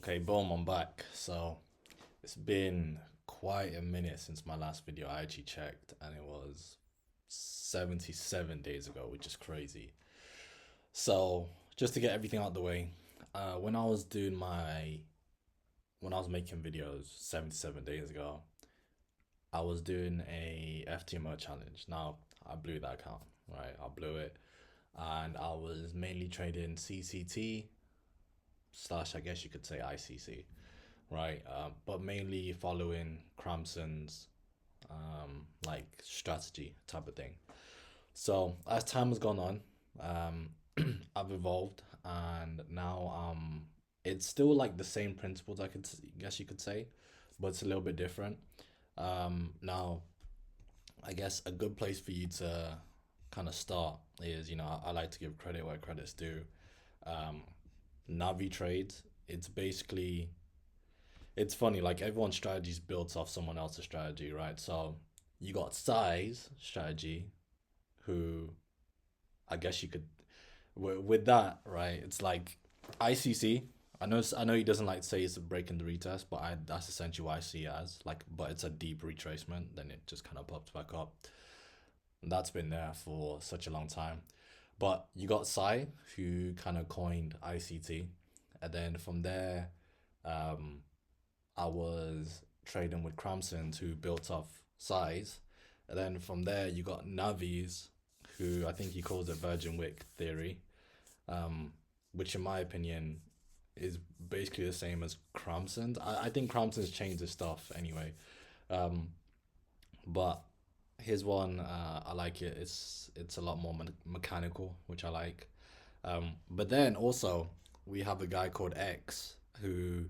Okay, boom, I'm back. So it's been quite a minute since my last video. I actually checked and it was 77 days ago, which is crazy. So just to get everything out the way, when I was when I was making videos 77 days ago, I was doing a FTMO challenge. Now I blew that account, right? I blew it, and I was mainly trading CCT slash, I guess you could say, ICC, right? But mainly following Cramson's like strategy type of thing. So as time has gone on, I've evolved, and now it's still like the same principles. Guess you could say, but it's a little bit different. Now I guess a good place for you to kind of start is, I like to give credit where credit's due. Um, Navi trades. It's basically it's funny, like everyone's strategy is built off someone else's strategy, right? So you got Sai's strategy, who I guess you could with that, right? It's like ICC. I know he doesn't like to say it's a breaking the retest, but that's essentially what I see it as. Like, but it's a deep retracement, then it just kind of pops back up. And that's been there for such a long time. But you got Sai, who kind of coined ICT, and then from there, um, I was trading with Cramson, who built off size. And then from there, you got Navi's, who I think he calls it Virgin Wick theory, um, which in my opinion is basically the same as Cramson's. I think Cramson's changed his stuff anyway. Um, but his one, I like it. It's a lot more mechanical, which I like. But then also we have a guy called X who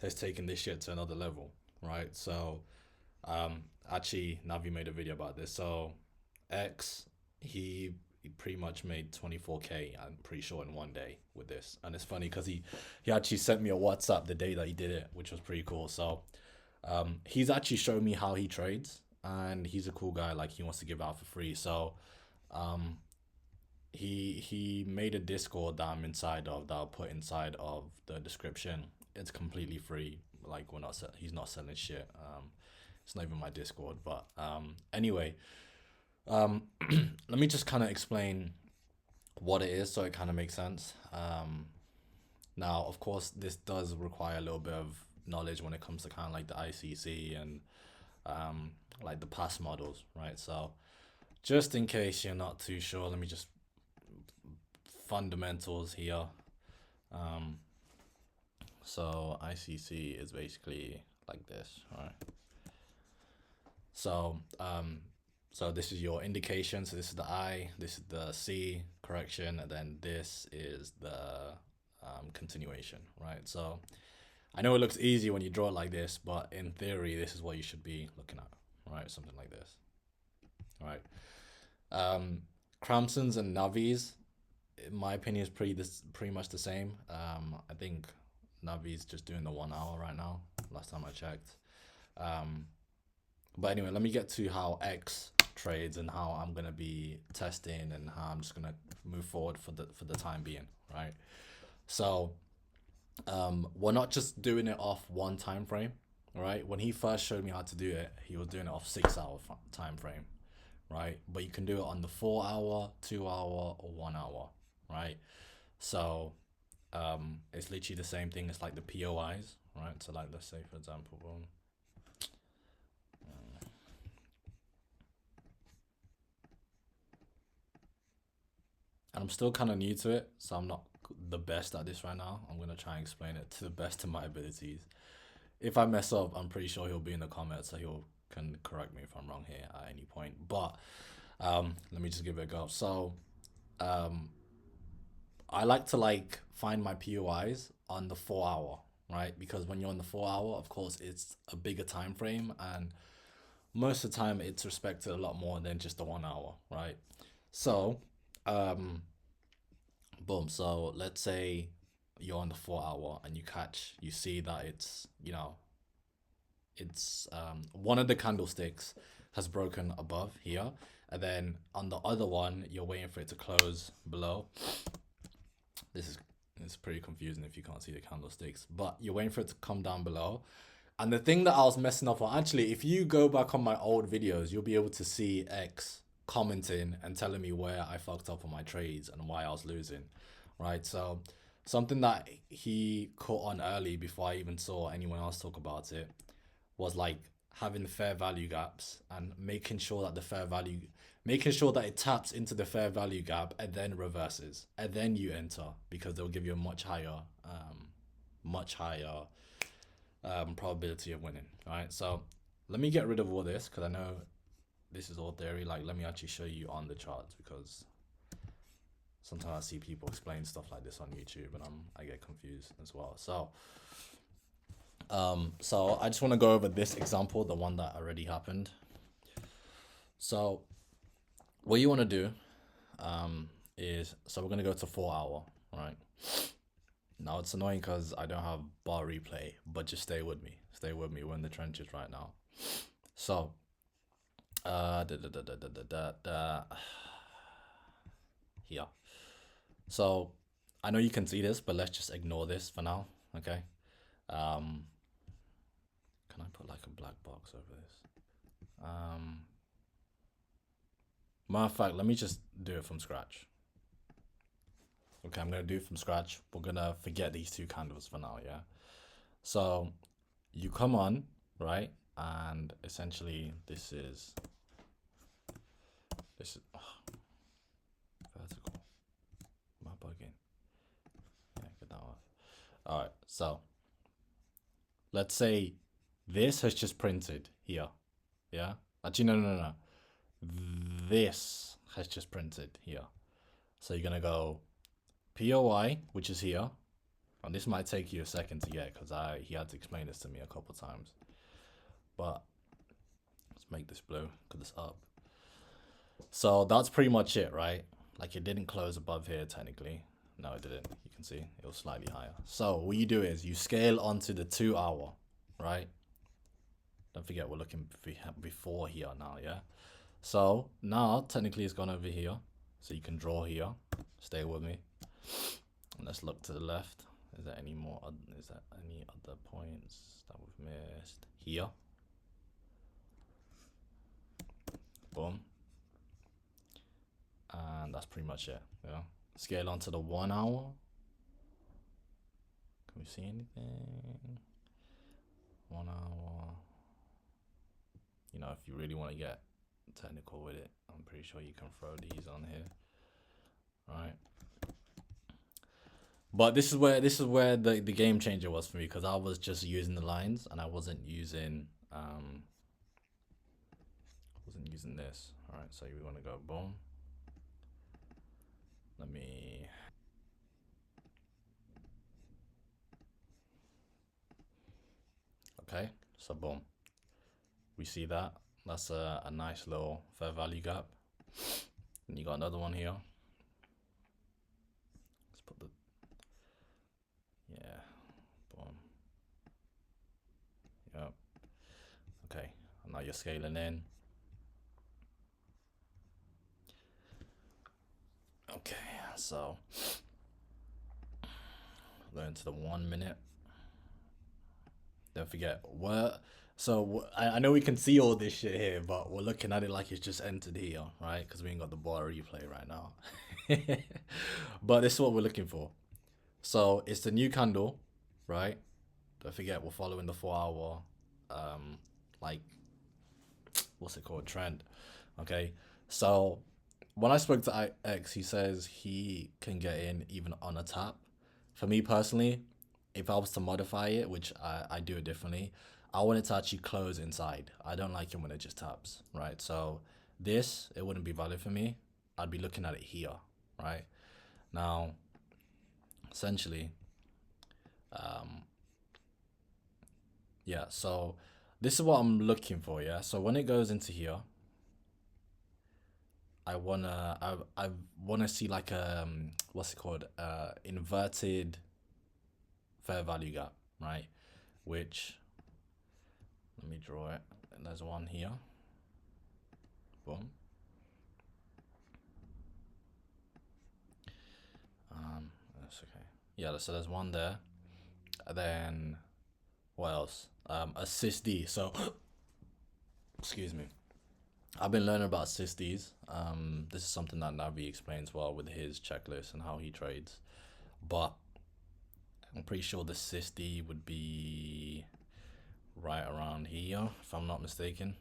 has taken this shit to another level, right? So, actually, Navi made a video about this. So, X, he pretty much made 24K, I'm pretty sure, in one day with this. And it's funny because he actually sent me a WhatsApp the day that he did it, which was pretty cool. So, he's actually shown me how he trades, and he's a cool guy. Like, he wants to give out for free. So, um, he made a Discord that I'm inside of, that I'll put inside of the description. It's completely free. Like, he's not selling shit. It's not even my Discord, but anyway, let me just kind of explain what it is so it kind of makes sense. Now, of course, this does require a little bit of knowledge when it comes to kind of like the ICC and like the past models, right? So, just in case you're not too sure, let me just fundamentals here. Um, so ICC is basically like this, right? So so this is your indication. So this is the I, this is the C correction, and then this is the continuation, right? So I know it looks easy when you draw it like this, but in theory, this is what you should be looking at, right? Something like this, right? Cramson's and Navi's, in my opinion, is pretty much the same. I think Navi's just doing the 1 hour right now. Last time I checked. Um, but anyway, let me get to how X trades and how I'm gonna be testing and how I'm just gonna move forward for the time being, right? So, we're not just doing it off one time frame, right? When he first showed me how to do it, he was doing it off 6 hour time frame, right? But you can do it on the 4 hour, 2 hour, or 1 hour, right? So, it's literally the same thing as like the POIs, right? So like, let's say for example, boom. And I'm still kind of new to it, so I'm not the best at this right now. I'm gonna try and explain it to the best of my abilities. If I mess up, I'm pretty sure he'll be in the comments, so he'll can correct me if I'm wrong here at any point. But let me just give it a go. So um, I like to like find my POIs on the 4 hour, right? Because when you're on the 4 hour, of course, it's a bigger time frame, and most of the time it's respected a lot more than just the 1 hour, right? So, um, boom. So let's say you're on the 4 hour and you see that it's one of the candlesticks has broken above here, and then on the other one you're waiting for it to close below. This is It's pretty confusing if you can't see the candlesticks, but you're waiting for it to come down below. And the thing that I was messing up on, actually, if you go back on my old videos, you'll be able to see X commenting and telling me where I fucked up on my trades and why I was losing, right? So something that he caught on early before I even saw anyone else talk about it was like having fair value gaps and making sure that making sure that it taps into the fair value gap and then reverses and then you enter, because they'll give you a much higher probability of winning. All right, so let me get rid of all this because I know this is all theory. Like, let me actually show you on the charts, because sometimes I see people explain stuff like this on YouTube and I get confused as well. So I just want to go over this example, the one that already happened. So what you want to do is, so we're going to go to 4 hour, right? Now it's annoying because I don't have bar replay, but just stay with me. Stay with me. We're in the trenches right now. So, here. So, I know you can see this, but let's just ignore this for now, okay? Can I put like a black box over this? Matter of fact, let me just do it from scratch. Okay, I'm going to do it from scratch. We're going to forget these two candles for now, yeah? So you come on, right? And essentially this is vertical. Am I bugging? Yeah, get that off. All right, so let's say this has just printed here, yeah? Actually, no. This has just printed here. So you're going to go POI, which is here, and this might take you a second to get because he had to explain this to me a couple times. But let's make this blue because it's up. So that's pretty much it, right? Like, it didn't close above here technically. No, it didn't. You can see it was slightly higher. So what you do is you scale onto the 2 hour, right? Don't forget we're looking before here now, yeah? So now technically it's gone over here. So you can draw here. Stay with me. And let's look to the left. Is there any other points that we've missed? Here. Boom. And that's pretty much it. Yeah. Scale onto the 1 hour. Can we see anything? 1 hour. You know, if you really want to get technical with it, I'm pretty sure you can throw these on here. Right. But this is where the game changer was for me, because I was just using the lines and I wasn't using this. All right, so we want to go boom. Let me okay, so boom. We see that. That's a nice little fair value gap. And you got another one here. Let's put the boom. Yep. Okay, and now you're scaling in. Okay, so going to the 1 minute. Don't forget I know we can see all this shit here, but we're looking at it like it's just entered here, right? Because we ain't got the bar replay right now. But this is what we're looking for. So it's the new candle, right? Don't forget we're following the 4 hour like, what's it called, trend. Okay, so when I spoke to X, he says he can get in even on a tap. For me personally, if I was to modify it, which I do it differently, I want it to actually close inside. I don't like it when it just taps, right? So this, it wouldn't be valid for me. I'd be looking at it here, right? Now, essentially, yeah, so this is what I'm looking for, yeah? So when it goes into here, I wanna see like what's it called? Inverted fair value gap, right? Which, let me draw it. There's one here. Boom. That's okay. Yeah, so there's one there. And then what else? Assist D. So excuse me. I've been learning about assist Ds. This is something that Navi explains well with his checklist and how he trades. But I'm pretty sure the assist D would be right around here, if I'm not mistaken.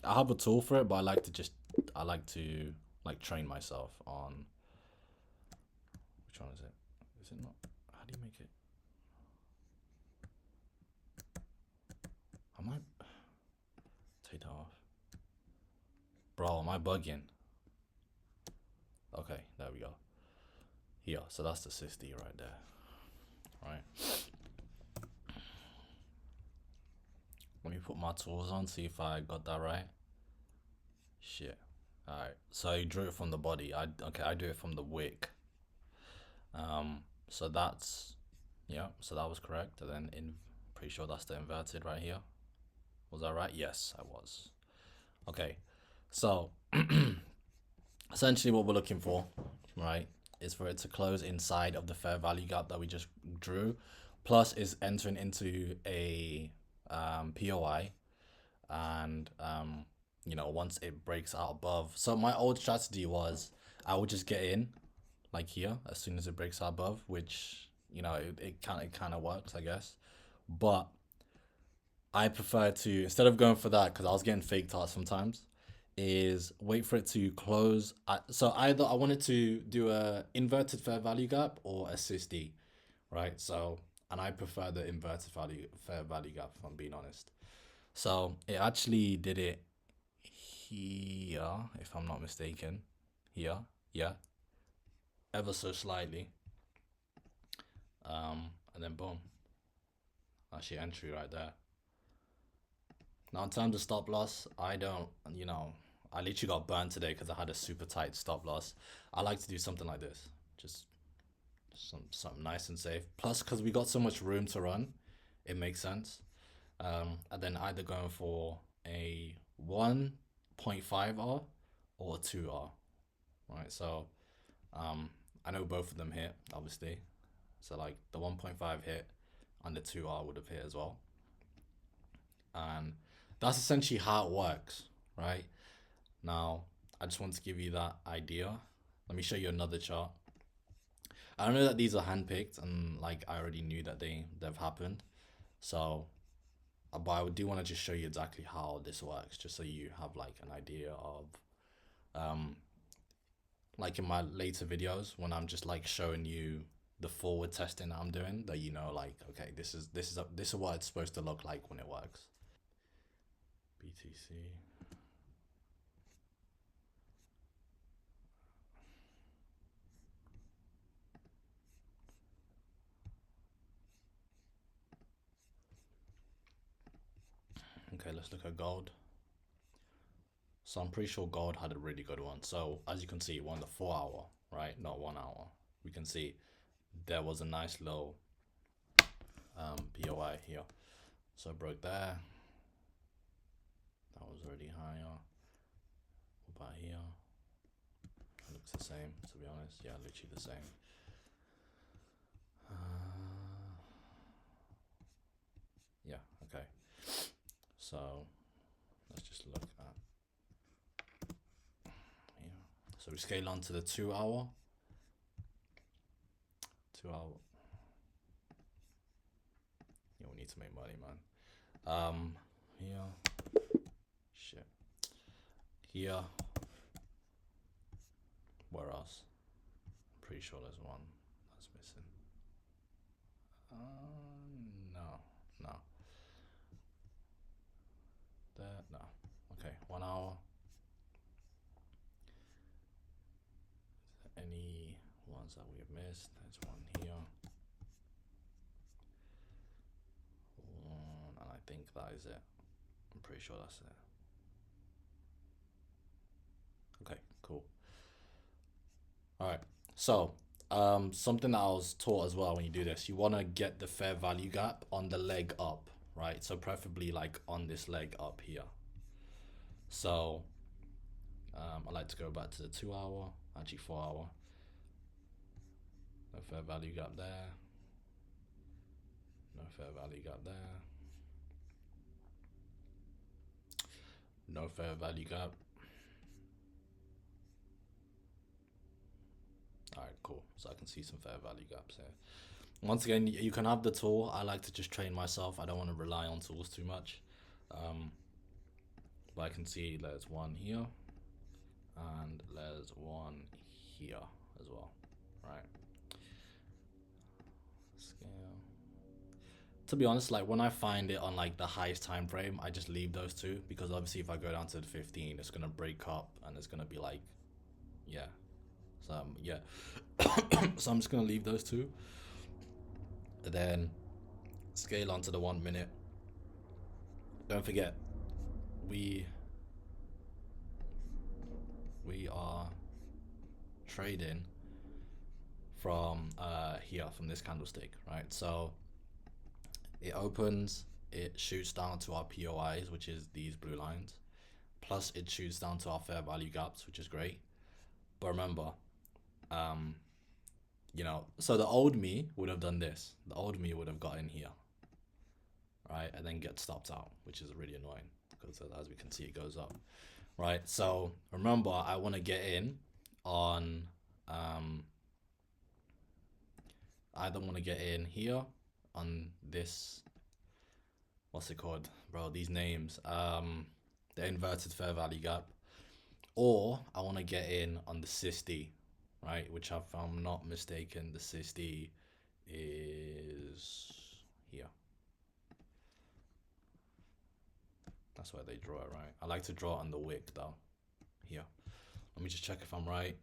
I have a tool for it, but I like to like train myself on which one is it? Is it not? How do you make it? I might take that off. Bro, am I bugging? Okay, there we go. Here, so that's the 60 right there. Right. Let me put my tools on, see if I got that right. Shit. Alright, so you drew it from the body. I do it from the wick. So that's, yeah, so that was correct. And then pretty sure that's the inverted right here. Was that right? Yes, I was. Okay, so essentially what we're looking for, right, is for it to close inside of the fair value gap that we just drew, plus is entering into a POI, and you know, once it breaks out above. So my old strategy was I would just get in like here as soon as it breaks out above, which, you know, it kind of works, I guess. But I prefer to, instead of going for that, because I was getting fake tarts sometimes, is wait for it to close. So either I wanted to do a inverted fair value gap or a SysD, right? So, and I prefer the inverted fair value gap, if I'm being honest. So it actually did it here, if I'm not mistaken. Here, yeah, ever so slightly. And then boom, that's your entry right there. Now, in terms of stop loss, I don't, you know, I literally got burned today because I had a super tight stop loss. I like to do something like this, just something nice and safe. Plus, because we got so much room to run, it makes sense. And then either going for a 1.5R or a 2R, right? So, I know both of them hit, obviously. So, like the 1.5 hit and the 2R would have hit as well. And that's essentially how it works, right? Now, I just want to give you that idea. Let me show you another chart. I know that these are handpicked, and like I already knew that they've happened. So, but I do want to just show you exactly how this works, just so you have like an idea of, um, like in my later videos when I'm just like showing you the forward testing that I'm doing, that you know, like, okay, this is what it's supposed to look like when it works. BTC. Okay, let's look at gold. So I'm pretty sure gold had a really good one. So as you can see, on the 4 hour, right? Not 1 hour. We can see there was a nice low POI here. So I broke there. That was already higher. What about here? It looks the same, to be honest. Yeah, literally the same. Yeah, okay. So let's just look at here. So we scale on to the 2 hour. 2 hour. Yeah, we need to make money, man. Here. Shit. Here. Where else? I'm pretty sure there's one that's missing. No, no. There, no. Okay, 1 hour. Any ones that we have missed? There's one here. And I think that is it. I'm pretty sure that's it. Okay, cool. All right. So, something that I was taught as well when you do this, you want to get the fair value gap on the leg up, right? So preferably like on this leg up here. So, I like to go back to the 2 hour, actually 4 hour. No fair value gap there. No fair value gap there. No fair value gap. All right, cool. So I can see some fair value gaps here. Once again, you can have the tool. I like to just train myself. I don't want to rely on tools too much. Um, but I can see there's one here and there's one here as well, right? Scale. To be honest, like when I find it on like the highest time frame, I just leave those two because obviously if I go down to the 15, it's gonna break up and it's gonna be like, yeah. So yeah, so I'm just gonna leave those two. And then scale onto the 1 minute. Don't forget, we are trading from here from this candlestick, right? So it opens, it shoots down to our POIs, which is these blue lines, plus it shoots down to our fair value gaps, which is great. But remember, you know, so the old me would have done this. The old me would have got in here, right, and then get stopped out, which is really annoying because as we can see, it goes up, right? So remember, I want to get in on I either want to get in here on this, what's it called, bro? These names, the inverted fair value gap, or I want to get in on the SysD, right? Which, if I'm not mistaken, the SysD is here. That's where they draw it, right? I like to draw on the wick though. Here. Let me just check if I'm right.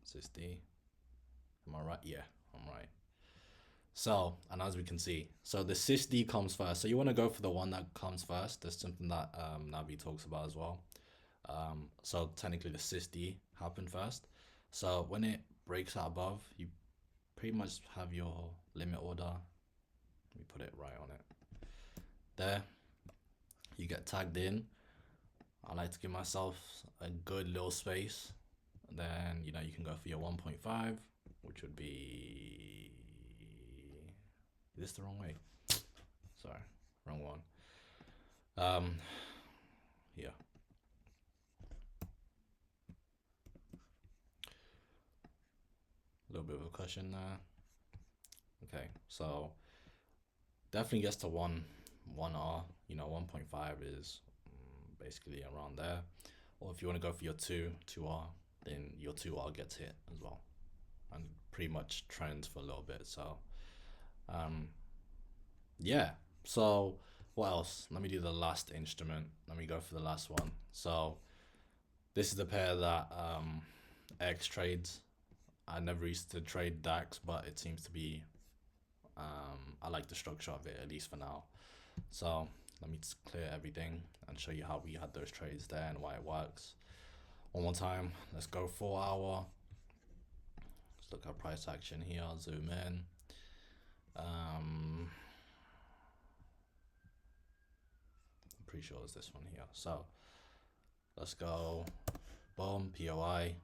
SysD. Am I right? Yeah, I'm right. So, and as we can see, so the SysD comes first. So you want to go for the one that comes first. That's something that Navi talks about as well. So technically the SysD happened first. So when it breaks out above, you pretty much have your limit order. Let me put it right on it. There, you get tagged in. I like to give myself a good little space. Then, you know, you can go for your 1.5, which would be, is this the wrong way? Sorry, wrong one. Yeah. A little bit of a cushion there. Okay, so definitely gets to 1R, you know, 1.5 is basically around there. Or if you want to go for your 2R, then your 2R gets hit as well. And pretty much trends for a little bit. So yeah. So what else? Let me do the last instrument. Let me go for the last one. So this is the pair that X trades. I never used to trade DAX, but it seems to be I like the structure of it, at least for now. So let me just clear everything and show you how we had those trades there and why it works. One more time, let's go 4 hour. Let's look at price action here, zoom in. I'm pretty sure it's this one here. So let's go, boom, POI.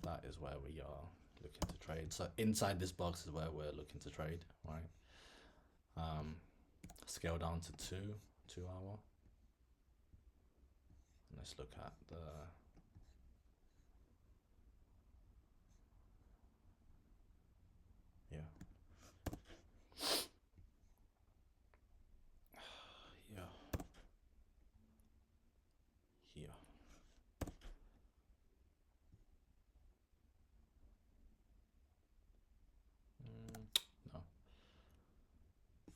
That is where we are looking to trade. So inside this box is where we're looking to trade, right? Scale down to 2 hour. Let's look at the yeah. Here.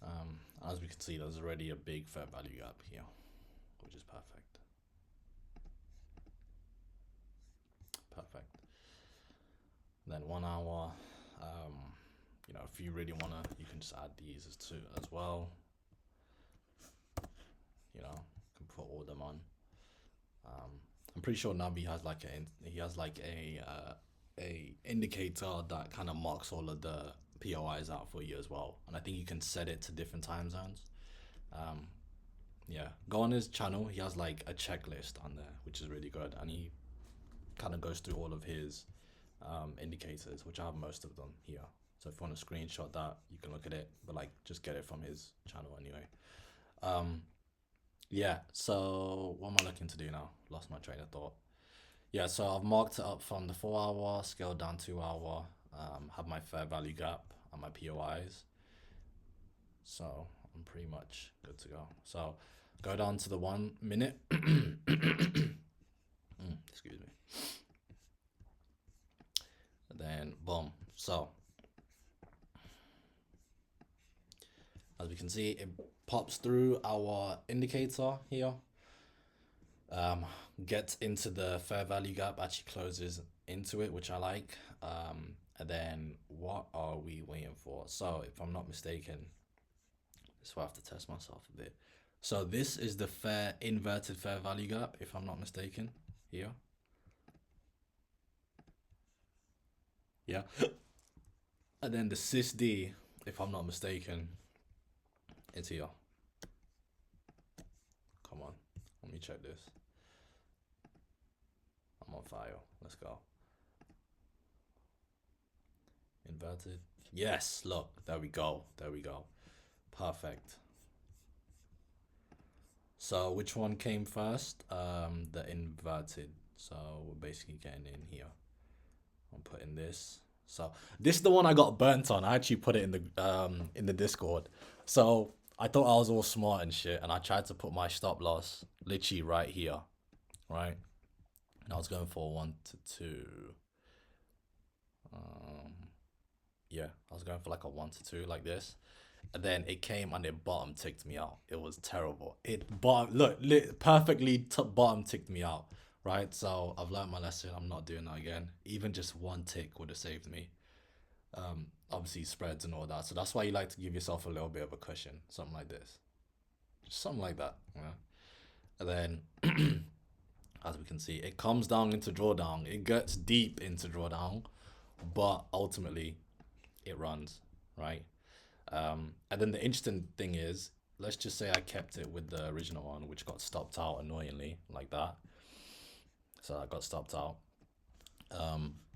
No. As we can see, there's already a big fair value gap here, which is perfect. Perfect. Then 1 hour. You know, if you really wanna, you can just add these as well. You know, can put all of them on. I'm pretty sure Navi has like a indicator that kind of marks all of the POIs out for you as well, and I think you can set it to different time zones. Yeah, go on his channel. He has like a checklist on there, which is really good, and he kind of goes through all of his indicators, which I have most of them here. So if you want to screenshot that, you can look at it, but like just get it from his channel anyway. Yeah, so what am I looking to do now? Lost my train of thought. Yeah, so I've marked it up from the 4 hour, scaled down 2 hour, have my fair value gap and my POIs. So I'm pretty much good to go. So go down to the 1 minute. Excuse me. And then boom. So as we can see, it pops through our indicator here. Gets into the fair value gap, actually closes into it, which I like. And then what are we waiting for? So if I'm not mistaken, this is where I have to test myself a bit. So this is the inverted fair value gap, if I'm not mistaken, here. Yeah. And then the SysD, if I'm not mistaken, it's here. Come on, let me check this. I'm on fire. Let's go. Inverted. Yes, look, there we go. There we go. Perfect. So which one came first? The inverted. So we're basically getting in here. I'm putting this. So this is the one I got burnt on. I actually put it in the Discord. So I thought I was all smart and shit, and I tried to put my stop loss literally right here, right? And I was going for 1 to 2. Yeah, I was going for like a 1 to 2 like this. And then it came and it bottom ticked me out. It was terrible. Perfectly bottom ticked me out, right? So I've learned my lesson. I'm not doing that again. Even just one tick would have saved me. Obviously spreads and all that. So that's why you like to give yourself a little bit of a cushion, something like this, just something like that. And then, as we can see, it comes down into drawdown. It gets deep into drawdown, but ultimately, it runs, right? And then the interesting thing is, let's just say I kept it with the original one, which got stopped out annoyingly, like that. So I got stopped out.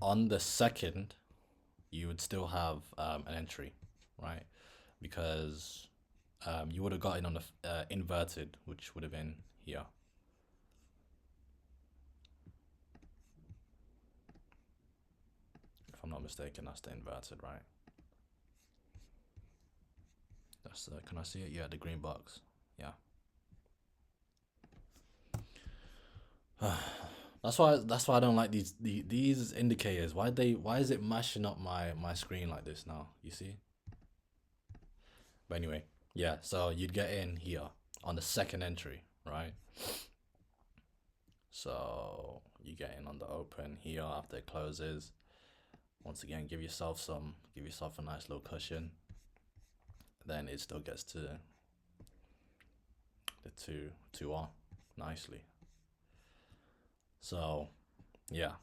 On the second, you would still have an entry, right? Because you would have got in on the inverted, which would have been here. If I'm not mistaken, that's the inverted, right? That's can I see it? Yeah, the green box. Yeah. That's why I don't like these indicators. Why is it mashing up my screen like this now? You see? But anyway, yeah, so you'd get in here on the second entry, right? So you get in on the open here after it closes. Once again, give yourself a nice little cushion. Then it still gets to the 2R nicely. So yeah.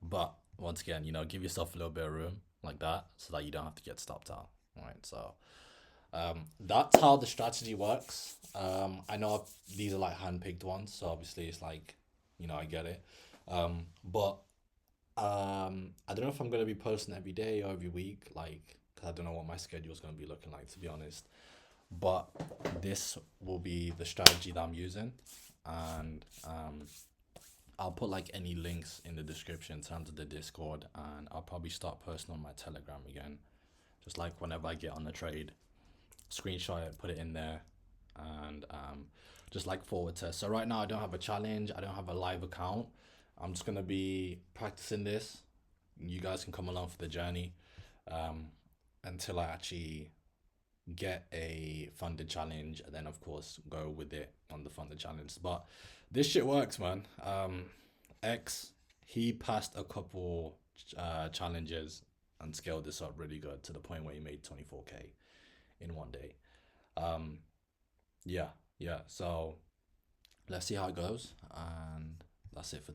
But once again, give yourself a little bit of room like that so that you don't have to get stopped out. Right. So that's how the strategy works. I know these are like handpicked ones, so obviously it's like, I get it. But I don't know if I'm gonna be posting every day or every week, like, 'cause I don't know what my schedule is gonna be looking like, to be honest. But this will be the strategy that I'm using, and I'll put like any links in the description in terms of the Discord, and I'll probably start posting on my Telegram again, just like whenever I get on the trade, screenshot it, put it in there, and just like forward test. So right now I don't have a challenge, I don't have a live account. I'm just gonna be practicing this. You guys can come along for the journey until I actually get a funded challenge, and then of course go with it on the funded challenge. But this shit works, man. X, he passed a couple challenges and scaled this up really good to the point where he made 24K in one day. Yeah. So let's see how it goes, and that's it for